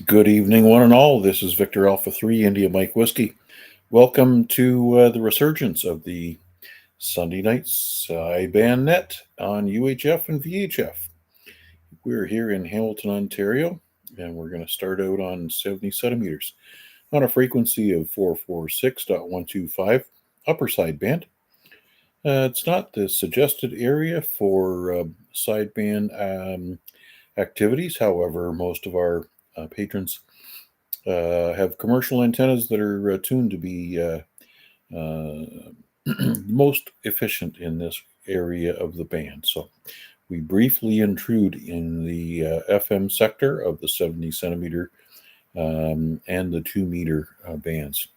Good evening, one and all. This is Victor Alpha 3 India Mike Whiskey. Welcome to the resurgence of the Sunday Night Sideband Net on UHF and VHF. We're here in Hamilton, Ontario, and we're going to start out on 70 centimeters on a frequency of 446.125 upper sideband. It's not the suggested area for sideband activities. However, most of our patrons have commercial antennas that are tuned to be most efficient in this area of the band. So we briefly intrude in the FM sector of the 70 centimeter and the 2 meter bands.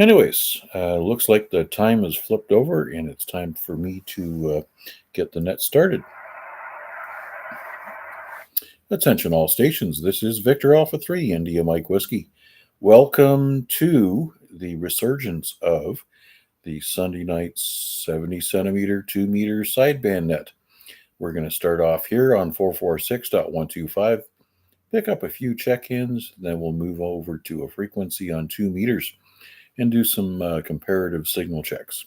Anyways, looks like the time has flipped over and it's time for me to get the net started. Attention all stations, this is Victor Alpha 3 India Mike Whiskey. Welcome to the resurgence of the Sunday night 70 centimeter 2 meter sideband net. We're going to start off here on 446.125, pick up a few check-ins, then we'll move over to a frequency on 2 meters and do some comparative signal checks.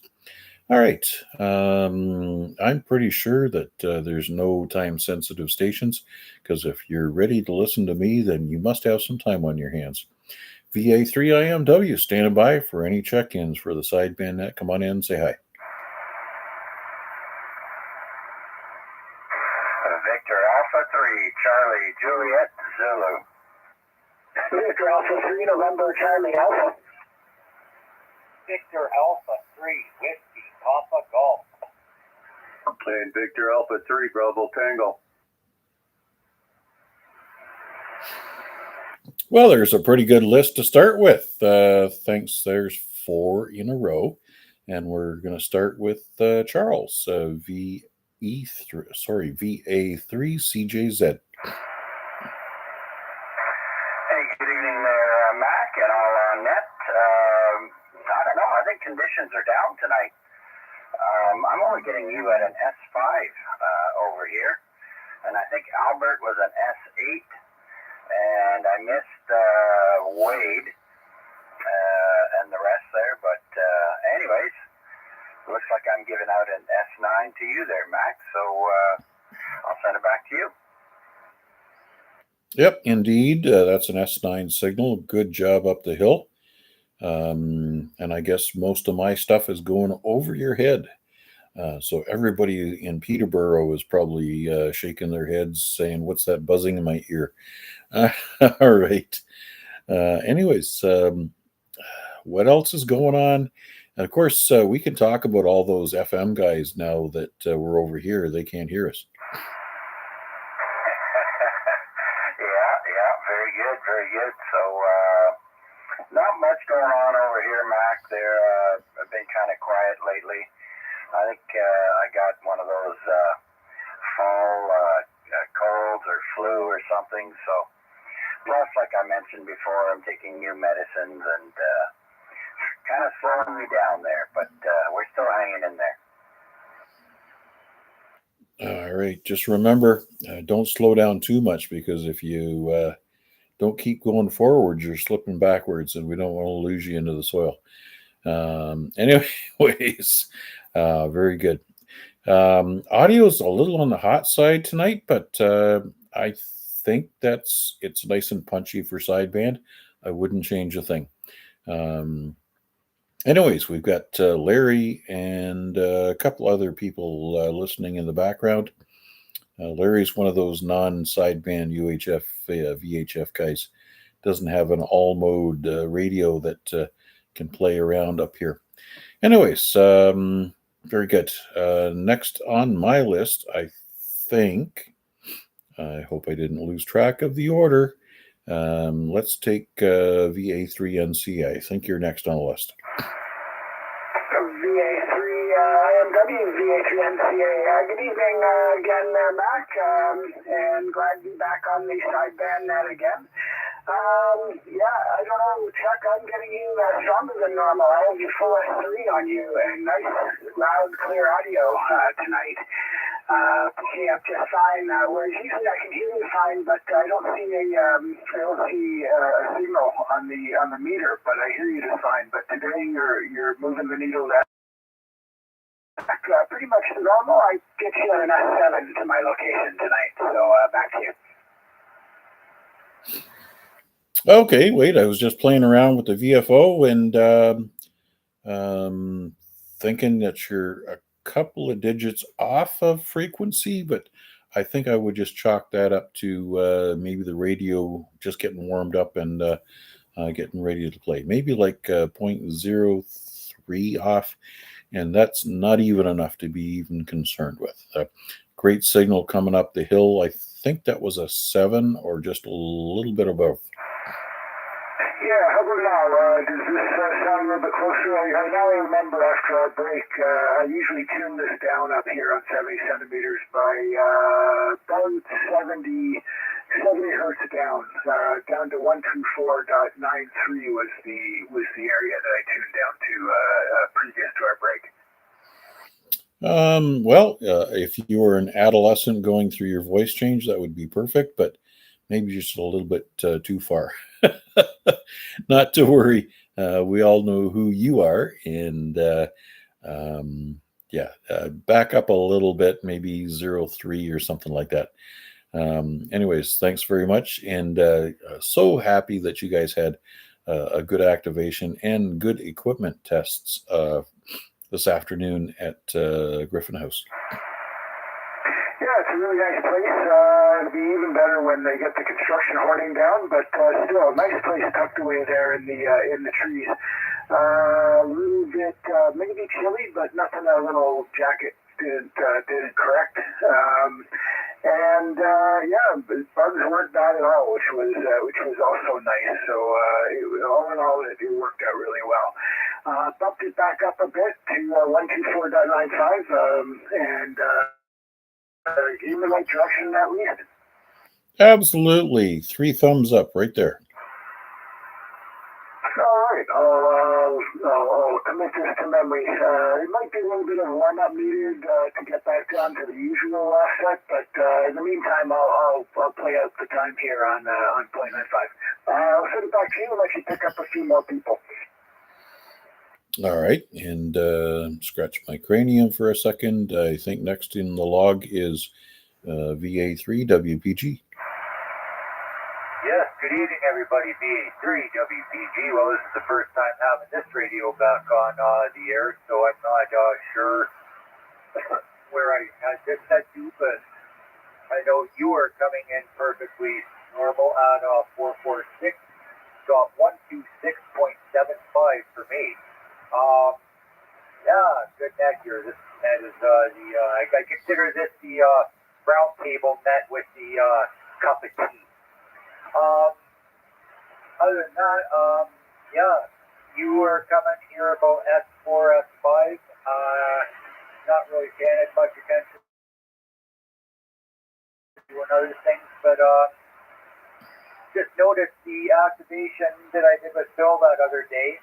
All right, I'm pretty sure that there's no time-sensitive stations, because if you're ready to listen to me, then you must have some time on your hands. VA3IMW standing by for any check-ins for the sideband net. Come on in and say hi. Victor Alpha 3, Charlie, Juliet, Zulu. Victor Alpha 3, November, Charlie Alpha. Victor Alpha 3, Whiskey, Papa Golf. And Victor Alpha 3, Bravo Tango. Well, there's a pretty good list to start with. Thanks. There's 4 in a row. And we're going to start with Charles, VA3CJZ. Hey, good evening there, Mac and all on net. I don't know. I think conditions are down tonight. I'm only getting you at an S5 over here. And I think Albert was an S8. And I missed Wade and the rest there. But anyways, looks like I'm giving out an S9 to you there, Mac. So I'll send it back to you. Yep, indeed. That's an S9 signal. Good job up the hill. And I guess most of my stuff is going over your head. So everybody in Peterborough is probably shaking their heads saying, what's that buzzing in my ear? All right. Anyways, what else is going on? And of course, we can talk about all those FM guys now that we're over here. They can't hear us. Yeah, very good, very good. So not much going on over here, Mac. I've been kind of quiet lately. I think I got one of those fall colds or flu or something. So, plus, like I mentioned before, I'm taking new medicines and kind of slowing me down there. But we're still hanging in there. All right. Just remember, don't slow down too much, because if you don't keep going forward, you're slipping backwards, and we don't want to lose you into the soil. Anyways, very good. Audio is a little on the hot side tonight, but I think it's nice and punchy for sideband. I wouldn't change a thing. Anyways, we've got Larry and a couple other people listening in the background. Larry's one of those non-sideband UHF VHF guys. Doesn't have an all-mode radio that can play around up here. Anyways, very good. Next on my list, I hope I didn't lose track of the order. Let's take VA3NC. I think you're next on the list. VA3IMW VA3NCA. Good evening again there, Mac, and glad to be back on the sideband net again. I don't know, Chuck, I'm getting you stronger than normal. I have you full S3 on you, and nice, loud, clear audio tonight. picking up just fine. Whereas usually I can hear you fine, but I don't see a signal on the meter, but I hear you just fine. But today you're moving the needle pretty much to normal. I get you an S7 to my location tonight, so back to you. Okay, wait, I was just playing around with the VFO and thinking that you're a couple of digits off of frequency, but I think I would just chalk that up to maybe the radio just getting warmed up and getting ready to play. Maybe like 0.03 off, and that's not even enough to be even concerned with. Great signal coming up the hill. I think that was a 7 or just a little bit above. Yeah, how about now? Does this sound a little bit closer? Now I remember after our break, I usually tune this down up here on 70 centimeters by about 70 hertz down to 124.93 was the area that I tuned down to previous to our break. Well, if you were an adolescent going through your voice change, that would be perfect, but maybe just a little bit too far. Not to worry. We all know who you are. And back up a little bit, maybe 0.3 or something like that. Anyways, thanks very much. And so happy that you guys had a good activation and good equipment tests this afternoon at Griffin House. Yeah, it's a really nice place. It'll be even better when they get the construction hoarding down, but still a nice place tucked away there in the trees. A little bit maybe chilly, but nothing a little jacket didn't correct. Bugs weren't bad at all, which was also nice. So all in all, it worked out really well. Bumped it back up a bit to 124.95, and in the right direction at least. Absolutely. 3 thumbs up right there. All right. I'll commit this to memory. It might be a little bit of warm-up needed to get back down to the usual set, but in the meantime, I'll play out the time here on 0.95. I'll send it back to you and let you pick up a few more people. All right, and scratch my cranium for a second. I think next in the log is VA3WPG. Yes, good evening, everybody. VA3WPG. Well, this is the first time having this radio back on the air, so I'm not sure where I had this set to, but I know you are coming in perfectly normal at 446. Got 126.75 for me. Good net here. This net is I consider this the round table net with the cup of tea. Other than that, you were coming here about S4, S5. Not really paying as much attention to other things, but just noticed the activation that I did with Phil that other day,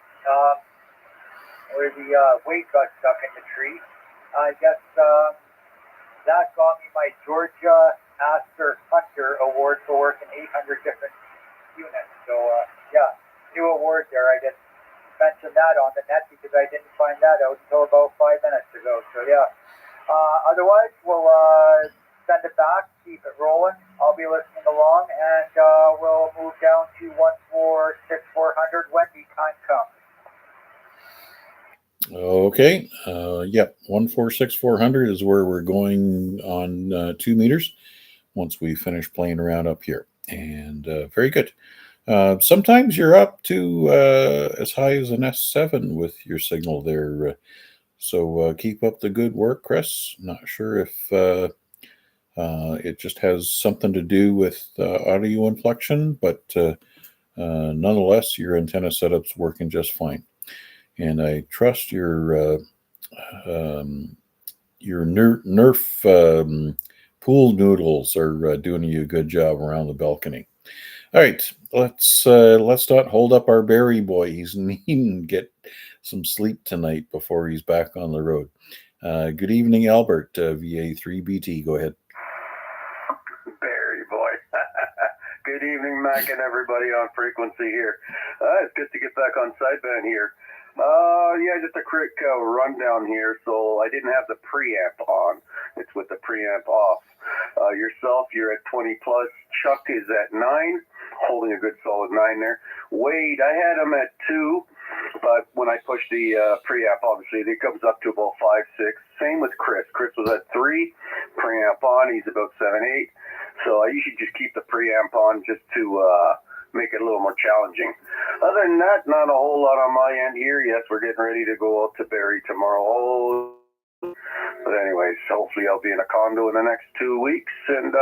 where the weight got stuck in the tree. I guess that got me my Georgia Aster Hunter Award for working 800 different units. So, new award there. I just mentioned that on the net because I didn't find that out until about 5 minutes ago. So, otherwise, we'll send it back, keep it rolling. I'll be listening along, and we'll move down to 146,400 when the time comes. Okay, 146,400 is where we're going on 2 meters once we finish playing around up here. And very good. Sometimes you're up to as high as an S7 with your signal there. So keep up the good work, Chris. Not sure if it just has something to do with audio inflection, but nonetheless, your antenna setup's working just fine. And I trust your Nerf pool noodles are doing you a good job around the balcony. All right, let's not hold up our Barry boy. He's needing to get some sleep tonight before he's back on the road. Good evening, Albert, VA3BT. Go ahead. Barry, boy. Good evening, Mac, and everybody on frequency here. It's good to get back on sideband here. Yeah, just a quick rundown here. So I didn't have the preamp on. It's with the preamp off. Yourself, you're at 20 plus. Chuck is at 9, holding a good solid 9 there. Wade, I had him at 2, but when I push the preamp, obviously, it comes up to about 5, 6. Same with Chris. Chris was at 3, preamp on. He's about 7, 8. So I usually just keep the preamp on just to make it a little more challenging. Other than that, not a whole lot on my end here. Yes, we're getting ready to go out to Barrie tomorrow. But anyways, hopefully I'll be in a condo in the next 2 weeks, and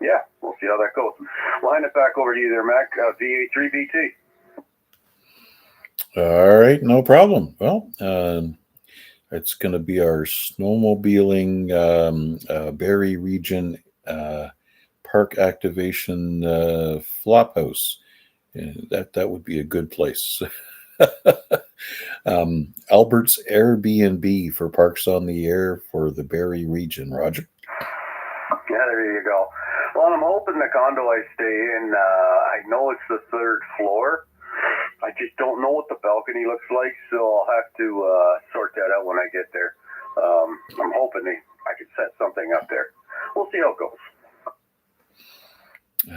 yeah, we'll see how that goes. Line it back over to you there, Mac. VA3BT. All right, no problem. Well, it's going to be our snowmobiling Barrie Region Park Activation Flophouse. That would be a good place. Albert's Airbnb for Parks on the Air for the Barrie region. Roger. Yeah, there you go. Well, I'm hoping the condo I stay in, I know it's the 3rd floor. I just don't know what the balcony looks like, so I'll have to sort that out when I get there. I'm hoping I can set something up there. We'll see how it goes.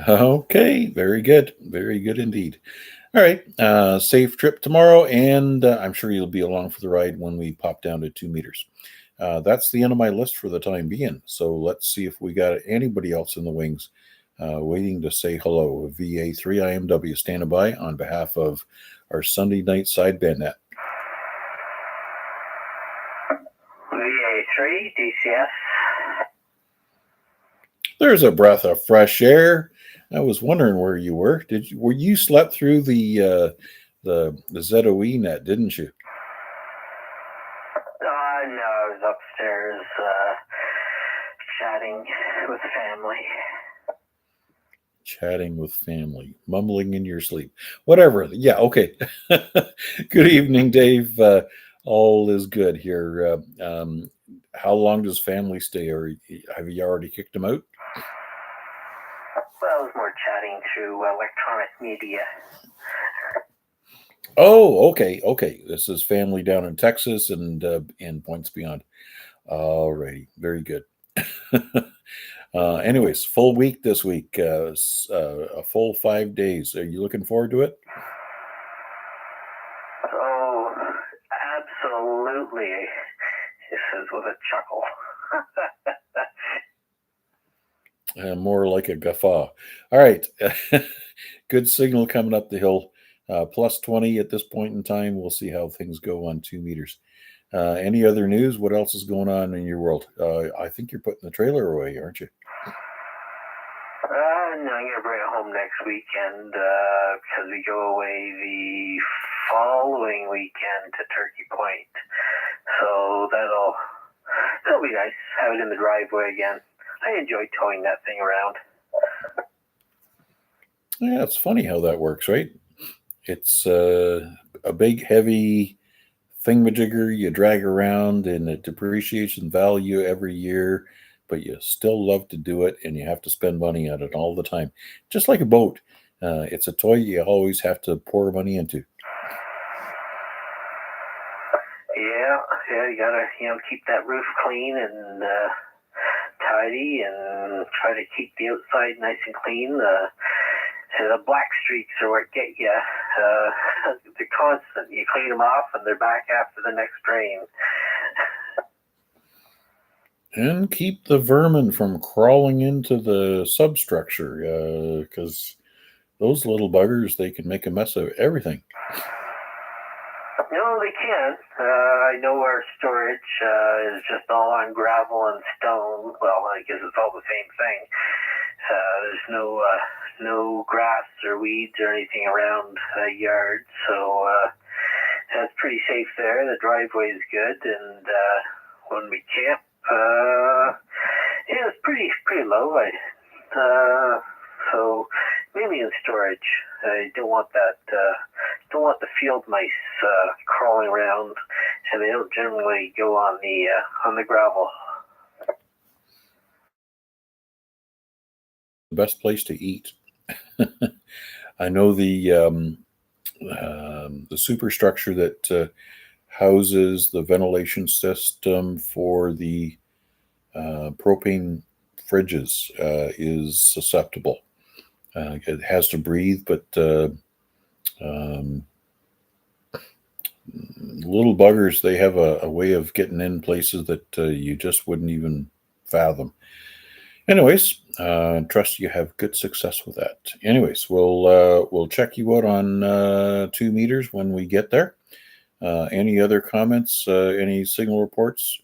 Okay, very good. Very good indeed. All right, safe trip tomorrow, and I'm sure you'll be along for the ride when we pop down to 2 meters. That's the end of my list for the time being. So let's see if we got anybody else in the wings waiting to say hello. VA3IMW standing by on behalf of our Sunday night sideband net. VA3, DCS. There's a breath of fresh air. I was wondering where you were. Were you slept through the ZOE net, didn't you? No, I was upstairs chatting with family. Chatting with family, mumbling in your sleep, whatever. Yeah, okay. Good evening, Dave. All is good here. How long does family stay, or have you already kicked them out? Well, I was more chatting through electronic media. Oh, okay. This is family down in Texas and points beyond. All righty, very good. Anyways, full week this week, a full 5 days. Are you looking forward to it? Oh, absolutely. This is with a chuckle. More like a guffaw. All right. Good signal coming up the hill. Plus 20 at this point in time. We'll see how things go on 2 meters. Any other news? What else is going on in your world? I think you're putting the trailer away, aren't you? No, I'm going to bring it home next weekend because we go away the following weekend to Turkey Point. So that'll be nice. Have it in the driveway again. I enjoy towing that thing around. Yeah, it's funny how that works, right? It's a big, heavy thingamajigger you drag around, and it depreciates in value every year, but you still love to do it, and you have to spend money on it all the time. Just like a boat. It's a toy you always have to pour money into. Yeah, you gotta keep that roof clean and tidy, and try to keep the outside nice and clean. The black streaks are what get you. They're constant. You clean them off, and they're back after the next rain. And keep the vermin from crawling into the substructure, because those little buggers, they can make a mess of everything. No, they can. I know our storage is just all on gravel and stone. Well, I guess it's all the same thing. There's no grass or weeds or anything around the yard, so that's pretty safe there. The driveway is good, and when we camp, it's pretty low. So mainly in storage. I don't want that. Don't want the field mice crawling around and they don't generally go on the gravel. The best place to eat. I know the superstructure that houses the ventilation system for the propane fridges is susceptible. It has to breathe, but little buggers, they have a way of getting in places that you just wouldn't even fathom. Anyways, trust you have good success with that. Anyways, we'll check you out on 2 meters when we get there. Any other comments? Any signal reports?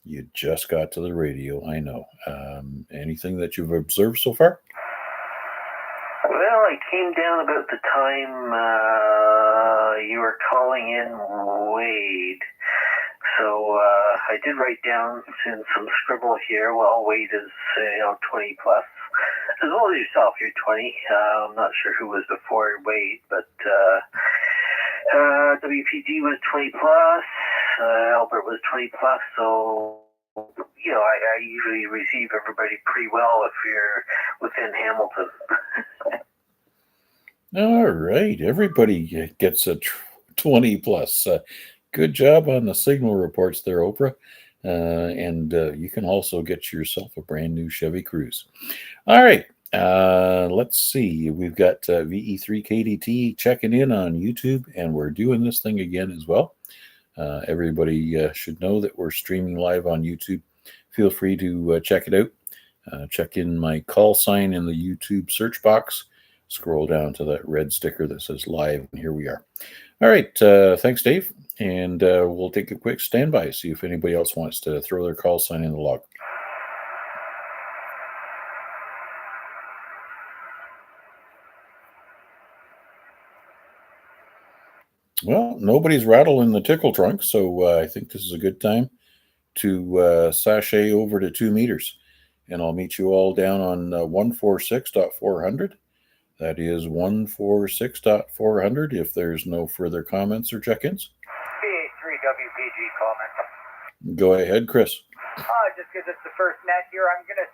You just got to the radio, I know. Anything that you've observed so far? Well, I came down about the time you were calling in Wade. So I did write down in some scribble here, well, Wade is 20 plus. As well as yourself, you're 20. I'm not sure who was before Wade, but WPG was 20 plus, Albert was 20 plus, so I usually receive everybody pretty well if you're within Hamilton. All right, everybody gets a 20 plus. Good job on the signal reports there, Oprah. And you can also get yourself a brand new Chevy Cruze. All right, let's see. We've got VE3KDT checking in on YouTube, and we're doing this thing again as well. Everybody should know that we're streaming live on YouTube. Feel free to check it out. Check in my call sign in the YouTube search box. Scroll down to that red sticker that says live, and here we are. All right, thanks, Dave. And we'll take a quick standby, see if anybody else wants to throw their call sign in the log. Well, nobody's rattling the tickle trunk, so I think this is a good time to sashay over to 2 meters. And I'll meet you all down on 146.400. That is 146.400 if there's no further comments or check-ins. VA3WPG comment. Go ahead, Chris. Just because it's the first net here, I'm going to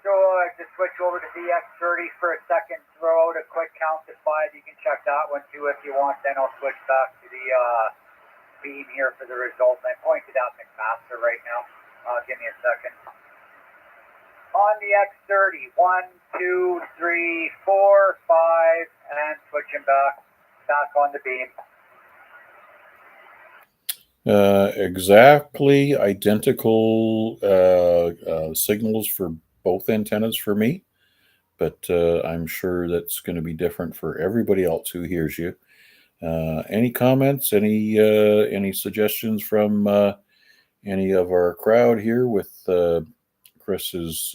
just switch over to VX30 for a second, throw out a quick count to 5. You can check that one too if you want. Then I'll switch back to the beam here for the results. I pointed out McMaster right now. Give me a second. On the X30, 1, 2, 3, 4, 5, and switching back on the beam. Exactly identical signals for both antennas for me, but I'm sure that's going to be different for everybody else who hears you. Any comments? Any suggestions from any of our crowd here with Chris's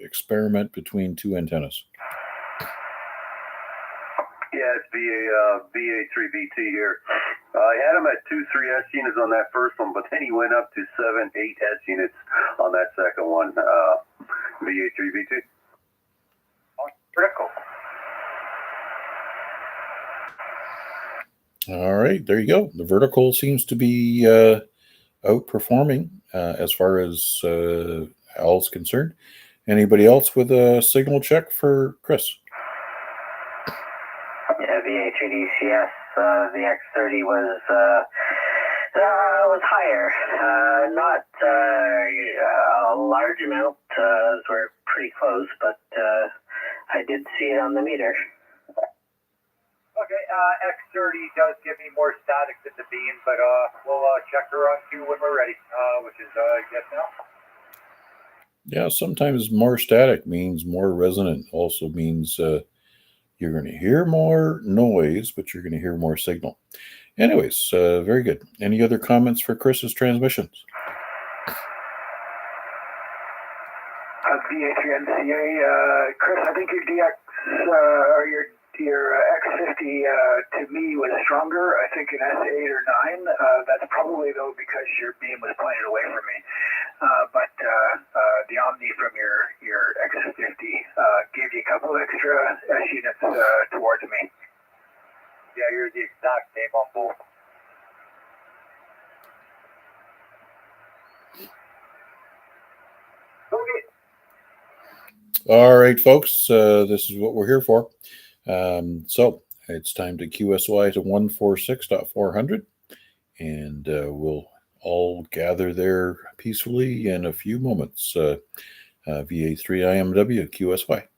experiment between 2 antennas? Yeah, it's VA3BT here. I had him at 2-3 S units on that first one, but then he went up to 7-8 S units on that second one. VA3BT. Critical. All right, there you go. The vertical seems to be outperforming as far as Al's concerned. Anybody else with a signal check for Chris? Yeah, VA3DCS, the X30 was higher. Not a large amount, as we're pretty close, but I did see it on the meter. Okay, X30 does give me more static than the beam, but we'll check her on 2 when we're ready, which is yes now. Yeah, sometimes more static means more resonant. Also means you're going to hear more noise, but you're going to hear more signal. Anyways, very good. Any other comments for Chris's transmissions? VA3NCA, Chris, I think your DX or your X50 to me was stronger. I think an S8 or 9. That's probably though because your beam was pointed away from me. But the Omni from your X50 gave you a couple extra S units towards me. Yeah, you're the exact same on both. All right, folks, this is what we're here for. So it's time to QSY to 146.400, and we'll all gather there peacefully in a few moments. VA3IMW QSY.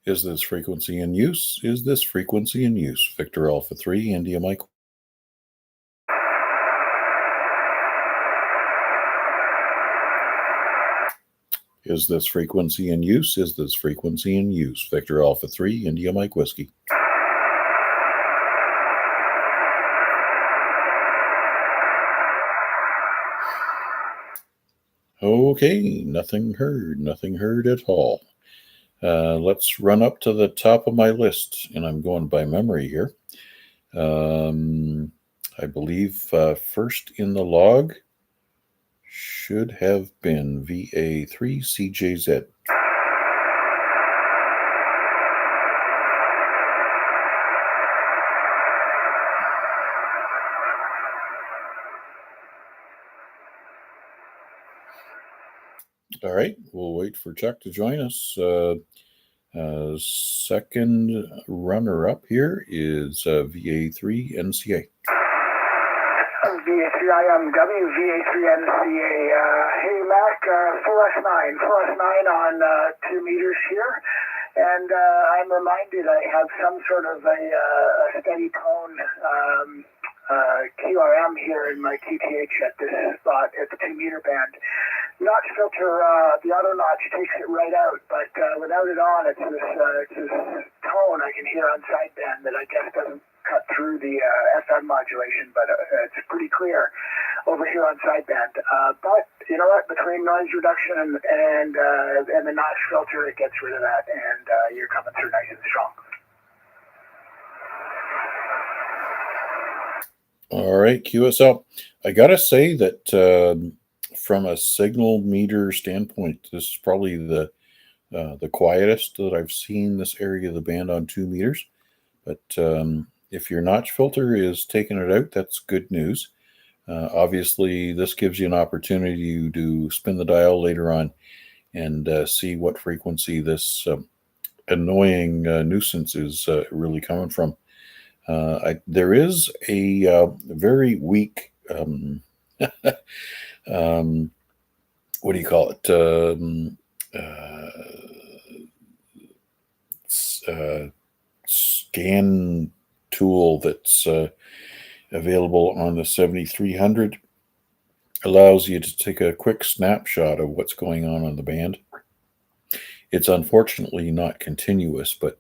Is this frequency in use? Is this frequency in use? Victor Alpha 3, India Mike. Is this frequency in use? Is this frequency in use? Victor Alpha 3, India Mike Whiskey. Okay, nothing heard at all. Let's run up to the top of my list, and I'm going by memory here. I believe first in the log should have been VA3CJZ. All right, we'll wait for Chuck to join us. Second runner-up here is VA3NCA. VA3IMW, VA3NCA. Hey, Mac, full S9 on 2 meters here. And I'm reminded I have some sort of a steady tone QRM here in my QTH at this spot at the 2 meter band. Notch filter, the auto notch takes it right out, but without it on, it's this tone I can hear on sideband that I guess doesn't cut through the FM modulation, but it's pretty clear over here on sideband. But you know what? Between noise reduction and the notch filter, it gets rid of that, and you're coming through nice and strong. All right, QSL. I gotta say that from a signal meter standpoint, this is probably the quietest that I've seen this area of the band on 2 meters. But if your notch filter is taking it out, that's good news. Obviously, this gives you an opportunity to spin the dial later on and see what frequency this annoying nuisance is really coming from. There is a very weak, what do you call it? Scan tool that's available on the 7300. Allows you to take a quick snapshot of what's going on the band. It's unfortunately not continuous, but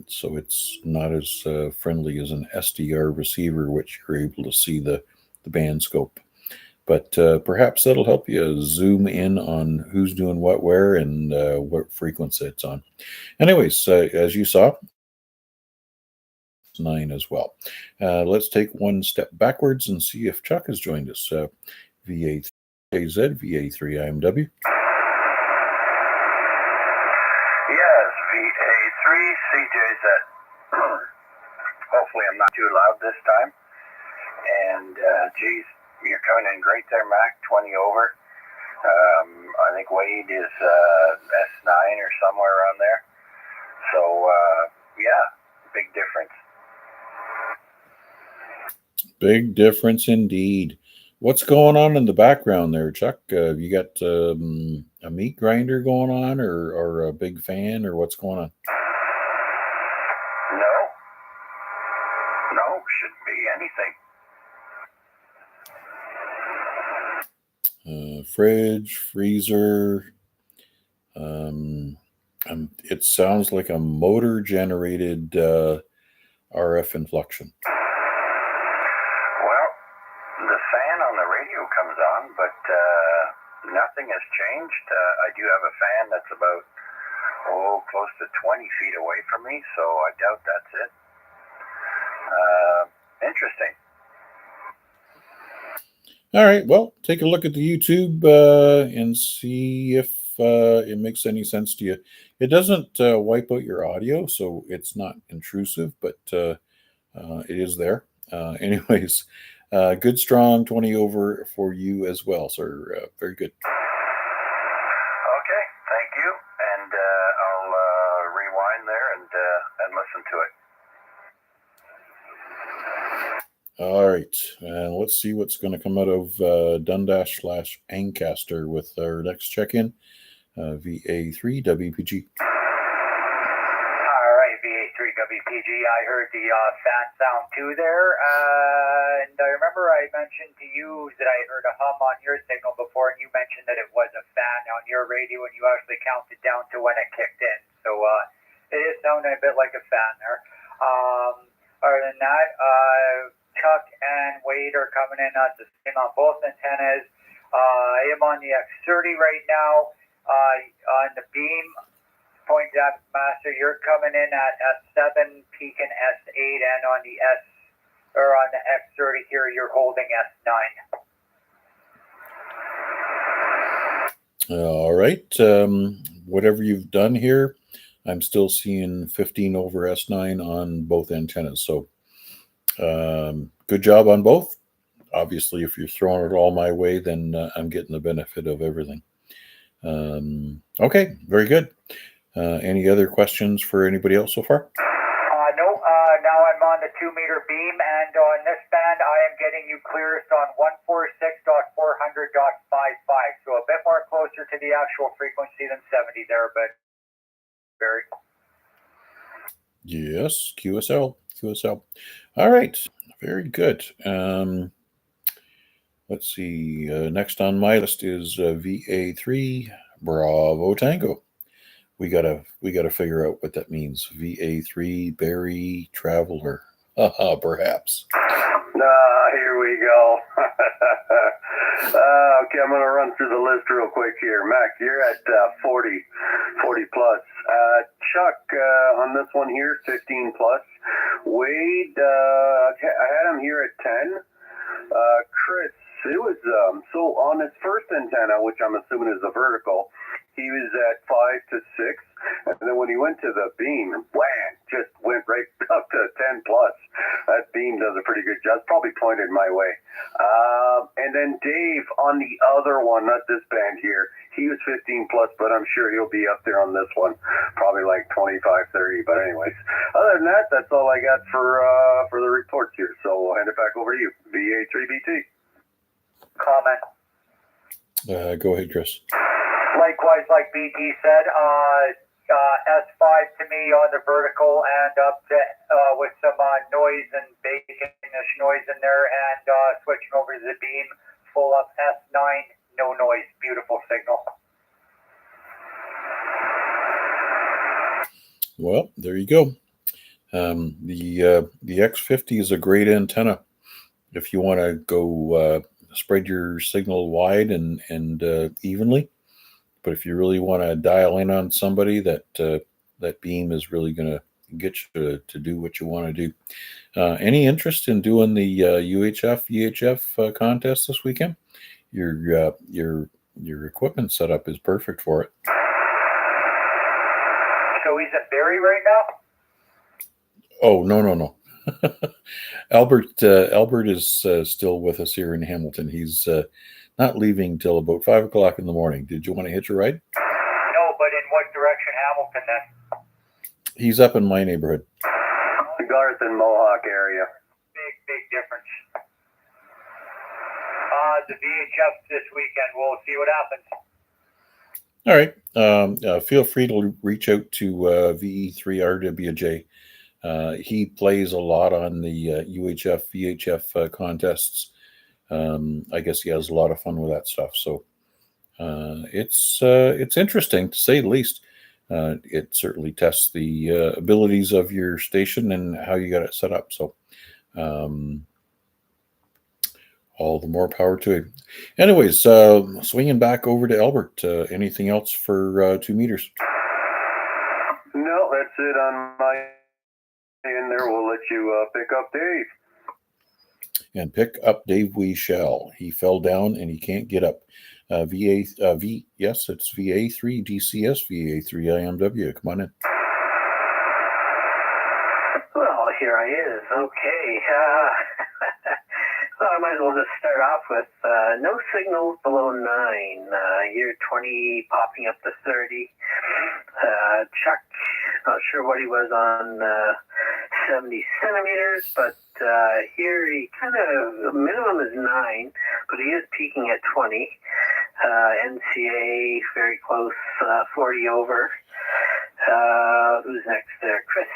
so it's not as friendly as an SDR receiver, which you're able to see the band scope. But perhaps that'll help you zoom in on who's doing what where and what frequency it's on. Anyways, as you saw, 9 as well. Let's take one step backwards and see if Chuck has joined us. VA3JZ, VA3IMW. Yes, VA3CJZ. Hopefully I'm not too loud this time. And, geez, you're coming in great there, Mac, 20 over. I think Wade is S9 or somewhere around there. So, yeah, big difference. Big difference indeed. What's going on in the background there, Chuck? Have you got a meat grinder going on or a big fan or what's going on? No, shouldn't be anything. Fridge, freezer. It sounds like a motor generated RF inflection. Well, the fan on the radio comes on, but nothing has changed. I do have a fan that's about, close to 20 feet away from me, so I doubt that's it. Interesting. All right. Well, take a look at the YouTube and see if it makes any sense to you. It doesn't wipe out your audio, so it's not intrusive, but it is there. Anyways, good strong 20 over for you as well, sir. Very good. Okay, thank you. And I'll rewind there and listen to it. All right, and let's see what's going to come out of Dundash/Ancaster with our next check-in, VA3WPG. All right, VA3WPG. I heard the fan sound too there, and I remember I mentioned to you that I heard a hum on your signal before, and you mentioned that it was a fan on your radio, and you actually counted down to when it kicked in. So it is sounding a bit like a fan there. Other than that, Chuck and Wade are coming in at the same on both antennas. I am on the X30 right now. On the beam, point depth master, you're coming in at S7, peaking S8, and on the X30 here, you're holding S9. All right, whatever you've done here, I'm still seeing 15 over S9 on both antennas. So good job on both. Obviously, if you're throwing it all my way, then I'm getting the benefit of everything. Okay, very good. Any other questions for anybody else so far? No, now I'm on the 2-meter beam, and on this band, I am getting you clearest on 146.400.55, so a bit more closer to the actual frequency than 70 there, but very. Yes, QSL. All right, very good. Let's see. Next on my list is VA3 Bravo Tango. We gotta figure out what that means. VA3 Barry Traveler. Perhaps. Here we go. Okay, I'm going to run through the list real quick here. Mac, you're at 40 plus. Chuck, on this one here, 15 plus. Wade, I had him here at 10. Chris, it was, so on his first antenna, which I'm assuming is a vertical, he was at 5 to 6. And then when he went to the beam, wham, just went right up to 10 plus. That beam does a pretty good job. Probably pointed my way. And then Dave on the other one, not this band here, he was 15 plus, but I'm sure he'll be up there on this one. Probably like 25, 30. But anyways, other than that, that's all I got for the reports here. So I'll hand it back over to you, VA3BT. Comment. Go ahead, Chris. Likewise, like BT said, S5 to me on the vertical and up to with some noise and bacon-ish noise in there, and switching over to the beam, full up S9, no noise, beautiful signal. Well, there you go. The X50 is a great antenna if you want to go spread your signal wide and evenly. But if you really want to dial in on somebody, that beam is really going to get you to do what you want to do. Any interest in doing the UHF-VHF contest this weekend? Your equipment setup is perfect for it. So he's at Barrie right now? Oh, no. Albert is still with us here in Hamilton. He's not leaving till about 5 o'clock in the morning. Did you want to hitch a ride? No, but in what direction Hamilton then? He's up in my neighborhood. The Garth and Mohawk area. Big difference. The VHF this weekend, we'll see what happens. All right. Feel free to reach out to VE3RWJ. He plays a lot on the UHF-VHF contests. I guess he has a lot of fun with that stuff. So it's interesting, to say the least. It certainly tests the abilities of your station and how you got it set up. So all the more power to it. Anyways, swinging back over to Albert. Anything else for 2 meters? No, that's it on my end there. We'll let you pick up Dave. and pick up Dave We Shall. He fell down and he can't get up. Yes, it's VA3 DCS VA3IMW. Come on in. Well, here I is. Okay. Well, I might as well just start off with no signals below 9. Year 20 popping up to 30. Chuck, not sure what he was on 70 centimeters, but here he kind of, the minimum is 9, but he is peaking at 20. NCA, very close, 40 over. Who's next there? Chris,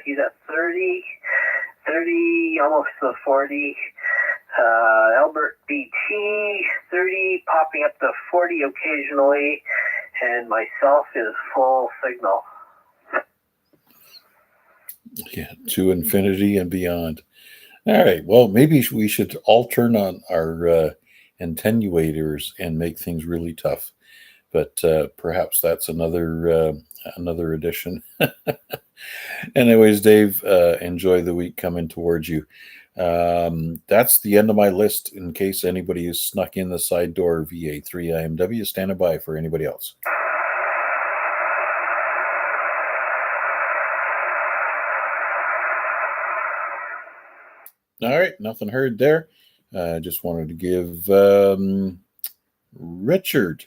he's at 30, almost to 40. Albert BT, 30, popping up to 40 occasionally. And myself is full signal. Yeah, to infinity and beyond. All right. Well, maybe we should all turn on our attenuators and make things really tough. But perhaps that's another edition. Anyways, Dave, enjoy the week coming towards you. That's the end of my list. In case anybody has snuck in the side door, VA3IMW, standing by for anybody else. All right, nothing heard there. Just wanted to give Richard,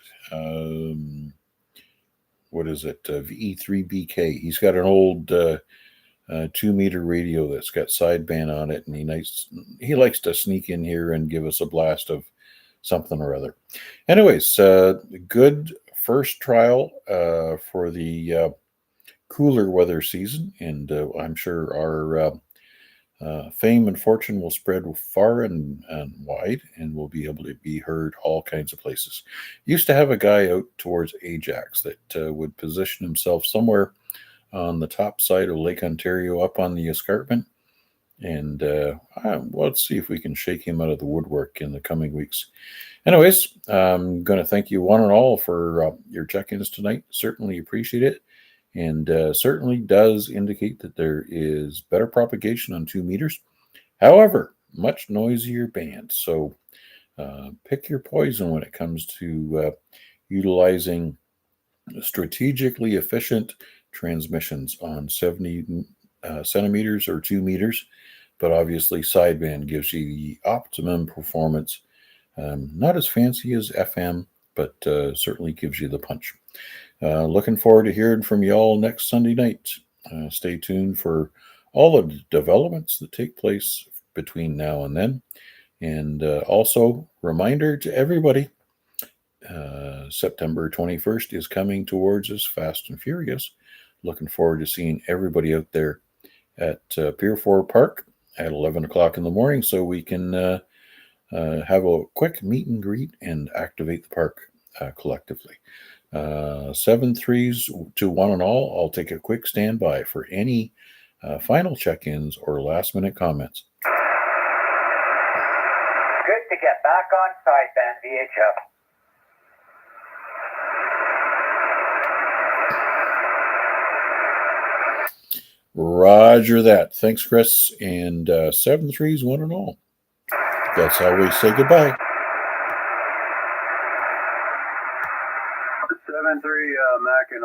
what is it, VE3BK. He's got an old 2-meter radio that's got sideband on it, and he likes to sneak in here and give us a blast of something or other. Anyways, good first trial for the cooler weather season, and I'm sure our fame and fortune will spread far and wide, and will be able to be heard all kinds of places. Used to have a guy out towards Ajax that would position himself somewhere on the top side of Lake Ontario up on the escarpment, and let's see if we can shake him out of the woodwork in the coming weeks. Anyways, I'm going to thank you one and all for your check-ins tonight. Certainly appreciate it. And certainly does indicate that there is better propagation on 2 meters. However, much noisier band. So pick your poison when it comes to utilizing strategically efficient transmissions on 70 centimeters or 2 meters. But obviously, sideband gives you the optimum performance. Not as fancy as FM, but certainly gives you the punch. Looking forward to hearing from you all next Sunday night. Stay tuned for all the developments that take place between now and then. And also, reminder to everybody, September 21st is coming towards us fast and furious. Looking forward to seeing everybody out there at Pier 4 Park at 11 o'clock in the morning, so we can have a quick meet and greet and activate the park collectively. 7-3s to one and all. I'll take a quick standby for any final check-ins or last-minute comments. Good to get back on sideband VHF. Roger that. Thanks, Chris. And 7-3s one and all. That's how we say goodbye. 7-3 Mac and